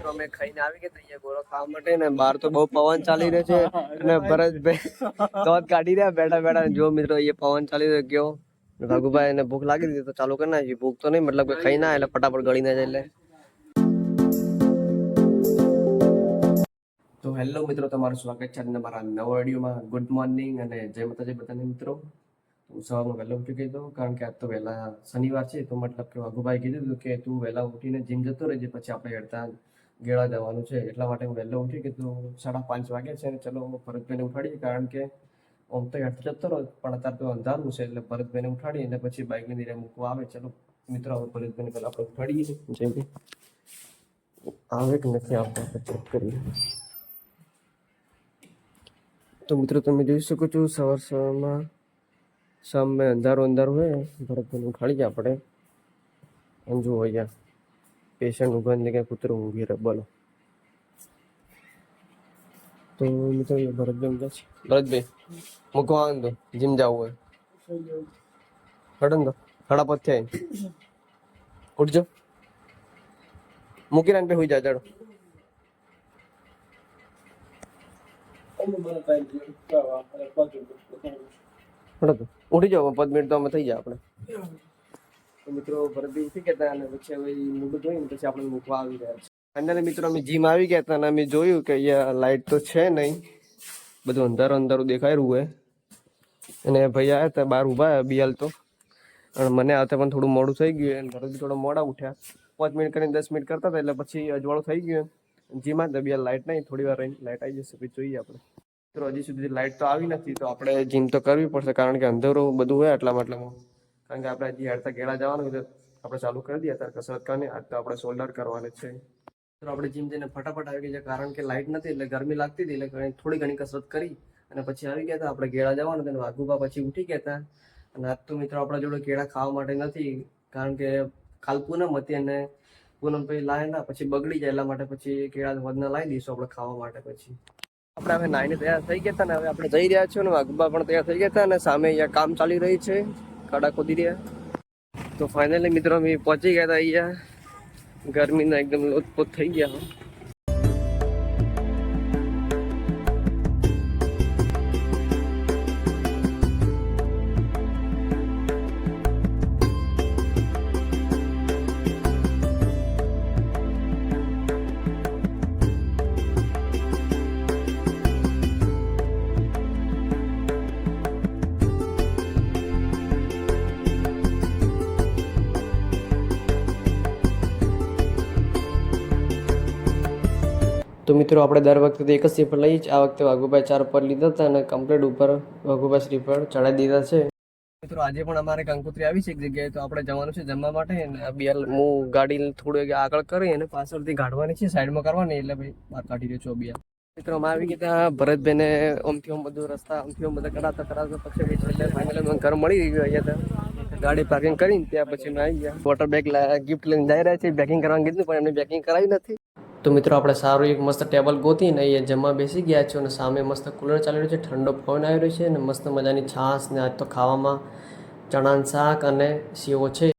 મિત્રો અમે ખાઈને આવી ગયા અહીંયા ગોળો ખાવા માટે ને બહાર તો બહુ પવન ચાલી રહ્યો છે અને ભરતભાઈ દોત કાઢી રહ્યા બેઠા બેઠા જો મિત્રો અહીંયા પવન ચાલી રહ્યો ગયો ભાગુભાઈ ને ભૂખ લાગી હતી તો ચાલુ કરી નાખી ભૂખ તો નહીં મતલબ કે ખાઈ ના એટલે ફટાફટ ગળી ના જાય એટલે તો હેલો મિત્રો તમારું સ્વાગત છે આજના મારા નવા વિડીયોમાં ગુડ મોર્નિંગ અને જય માતાજી બધાને મિત્રો હું સવારમાં વહેલો ઉઠી ગયો હતો કારણ કે આજ તો વહેલા શનિવાર છે તો મતલબ કે વાઘુભાઈ કીધું હતું કે તું વહેલા ઉઠીને જીમ જતો રહેજે પછી આપણે હેડતા ગેળા જવાનું છે એટલા માટે હું વહેલો ઉઠી ગયો તો 5:30 વાગ્યા છે અને ચલો ભરતભાઈને ઉઠાડીએ કારણ કે આમ તો હેડતો જતો રહ્યો પણ અત્યારે તો અંધારું છે એટલે ભરતભાઈને ઉઠાડીએ અને પછી બાઇકની ધીરે મૂકવા આવે ચલો મિત્રો હવે ભરતભાઈને પહેલાં આપણે ઉઠાડીએ જેમ કે આવે કે નથી આવતા આપણે ચેક કરીએ તો મિત્રો તમે જોઈ શકો છો સવારમાં સામે અંધારું હોય ભરતભાઈને ઉઠાડીએ આપણે અને જુઓ અહીંયા પેશન્ટ ઊભા ને ક્યાં કૂતરું ઊંઘી રહે બોલો તો મિત્રો ભરતભાઈ ઊંઘા છે ભરતભાઈ મૂકવા આવે તો જીમ જવું હોય હડન તો હડા પછી આવીને ઉઠજો મૂકી રાને હોઈ જા ચાલો ઉઠી જાવ 5 મિનિટ તો અમે થઈ જાય આપણે તો મિત્રો ભરતભાઈ ઉઠી ગયા હતા અને પછી હવે મોઢું ધોઈને પછી આપણે મૂકવા આવી રહ્યા છે અને મિત્રો અમે જીમ આવી ગયા હતા અને અમે જોયું કે અહીંયા લાઇટ તો છે નહીં બધું અંધારું દેખાઈ રહ્યું હોય અને ભાઈ આવ્યા હતા બહાર ઊભા બિયાલ તો અને મને આવતા પણ થોડું મોડું થઈ ગયું અને ભરતભાઈ થોડા મોડા ઉઠ્યા 5 મિનિટ કરીને 10 મિનિટ કરતા હતા એટલે પછી અજવાળું થઈ ગયું જીમાં તો બિયાલ લાઇટ નહીં થોડી વાર રહીને લાઇટ આવી જશે પછી જોઈએ આપણે તો હજી સુધી લાઇટ તો આવી નથી તો આપણે જીમ તો કરવી પડશે કારણ કે અંધારું બધું હોય એટલા મતલબમાં કારણ કે આપણે હજી હેડતા ગેળા જવાનું હોય તો આપણે ચાલુ કરી દઈએ અત્યારે કસરત કરવાની આજ તો આપણે શોલ્ડર કરવાની છે તો આપણે જીમ જઈને ફટાફટ આવી ગયા કારણ કે લાઇટ નથી એટલે ગરમી લાગતી હતી એટલે થોડી ઘણી કસરત કરી અને પછી આવી ગયા હતા આપણે ગેળા જવાનું હતું વાઘુબા પછી ઉઠી ગયા હતા અને આજ તો મિત્રો આપણા જોડે કેળા ખાવા માટે નથી કારણ કે કાલ પૂનમ હતી અને પૂનમ પછી લાવે ના પછી બગડી જાય એટલા માટે પછી કેળા વધના લાવી દઈશું આપણે ખાવા માટે પછી આપણે હવે નાઈને તૈયાર થઈ ગયા હતા ને હવે આપણે જઈ રહ્યા છીએ ને વાઘુબા પણ તૈયાર થઈ ગયા હતા અને સામે અહીંયા કામ ચાલી રહી છે ખાડા ખોદી રહ્યા તો ફાઇનલી મિત્રો અમે પહોંચી ગયા હતા અહીંયા ગરમીના એકદમ લોથપોથ થઈ ગયા તો મિત્રો આપણે દર વખતે એક જ શ્રીફળ લઈએ છીએ આ વખતે વાઘુભાઈ 4 ઉપર લીધા હતા અને કમ્પ્લીટ ઉપર વાઘુભાઈ શ્રીફળ ચડાવી દીધા છે મિત્રો આજે પણ અમારે કંકોત્રી આવી છે એક જગ્યાએ તો આપણે જવાનું છે જમવા માટે અને બિયાલ હું ગાડી થોડું આગળ કરી અને પાછળથી કાઢવાની છે સાઈડમાં કરવાની એટલે ભાઈ બહાર કાઢી રહ્યો છું બિયાલ મિત્રો અમે આવી ગયા ભરતભાઈને ઓમથી ઓમ બધું રસ્તા ઓમથી ઓમ બધા કરાતા પછી એટલે ફાઇનલી ઘર મળી ગયું અહીંયા ગાડી પાર્કિંગ કરીને ત્યાં પછી અમે આવી ગયા વોટર બેગ ગિફ્ટ લઈને જઈ રહ્યા છે પેકિંગ કરવાનું કીધું પણ એમને પેકિંગ કરાવી નથી તો મિત્રો આપણે સારું એક મસ્ત ટેબલ ગોતીને અહીંયા જમવા બેસી ગયા છે અને સામે મસ્ત કુલર ચાલી રહ્યું છે ઠંડો પવન આવી રહ્યો છે અને મસ્ત મજાની છાશ ને આજ તો ખાવામાં ચણાનું શાક અને સેવો છે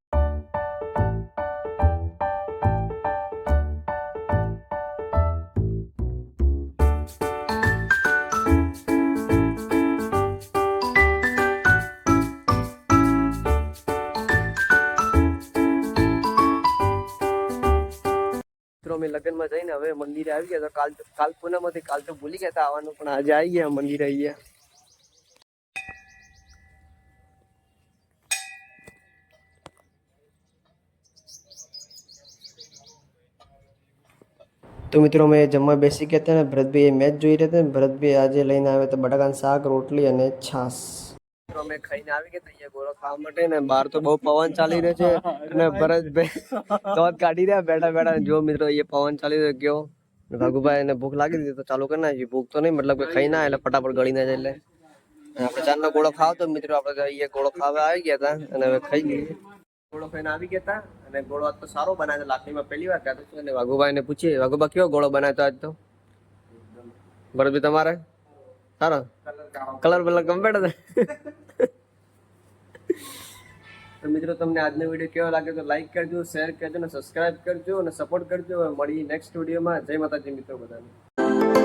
અમે લગ્નમાં જઈને હવે મંદિરે આવી ગયા તો કાલ પૂનમ હતી કાલ તો ભૂલી ગયા હતા આવવાનું પણ આજે આવી ગયા મંદિરે આવી ગયા તો મિત્રો અમે જમવા બેસી ગયા હતા ને ભરતભાઈ મેચ જોઈ રહ્યા હતા ને ભરતભાઈ આજે લઈને આવ્યા હતા બટાકાનું શાક રોટલી અને છાશ અમે ખાઈને આવી ગયા અહીંયા ગોળો ખાવા માટે ને બહાર તો બહુ પવન ચાલી રહ્યો છે અને ભરતભાઈ દોત કાઢી રહ્યા બેઠા બેઠા જો મિત્રો અહીંયા પવન ચાલી રહ્યો ગયો ભાગુભાઈ ને ભૂખ લાગી હતી તો ચાલુ કરી નાખી ભૂખ તો નહીં મતલબ કે ખાઈ ના એટલે ફટાફટ ગળી ના જાય એટલે આપણે ચારનો ગોળો ખાવ તો મિત્રો આપણે અહીંયા ગોળો ખાવા આવી ગયા હતા અને હવે ખાઈ લઈએ ગોળો ખાઈને આવી ગયા હતા અને ગોળો આજ તો સારો બનાવ્યો લાકડીમાં પહેલી વાર ખાતો અને વાઘુભાઈ ને પૂછીએ વાઘુભાઈ કેવો ગોળો બનાવ્યો આજ તો ભરતભાઈ તમારે સારો કલર કમ્પ્લીટ તો મિત્રો તમને આજનો વિડીયો કેવો લાગે તો લાઈક કરજો, શેર કરજો અને સબસ્ક્રાઇબ કરજો અને સપોર્ટ કરજો. મળી નેક્સ્ટ વિડીયોમાં. જય માતાજી મિત્રો બધાને.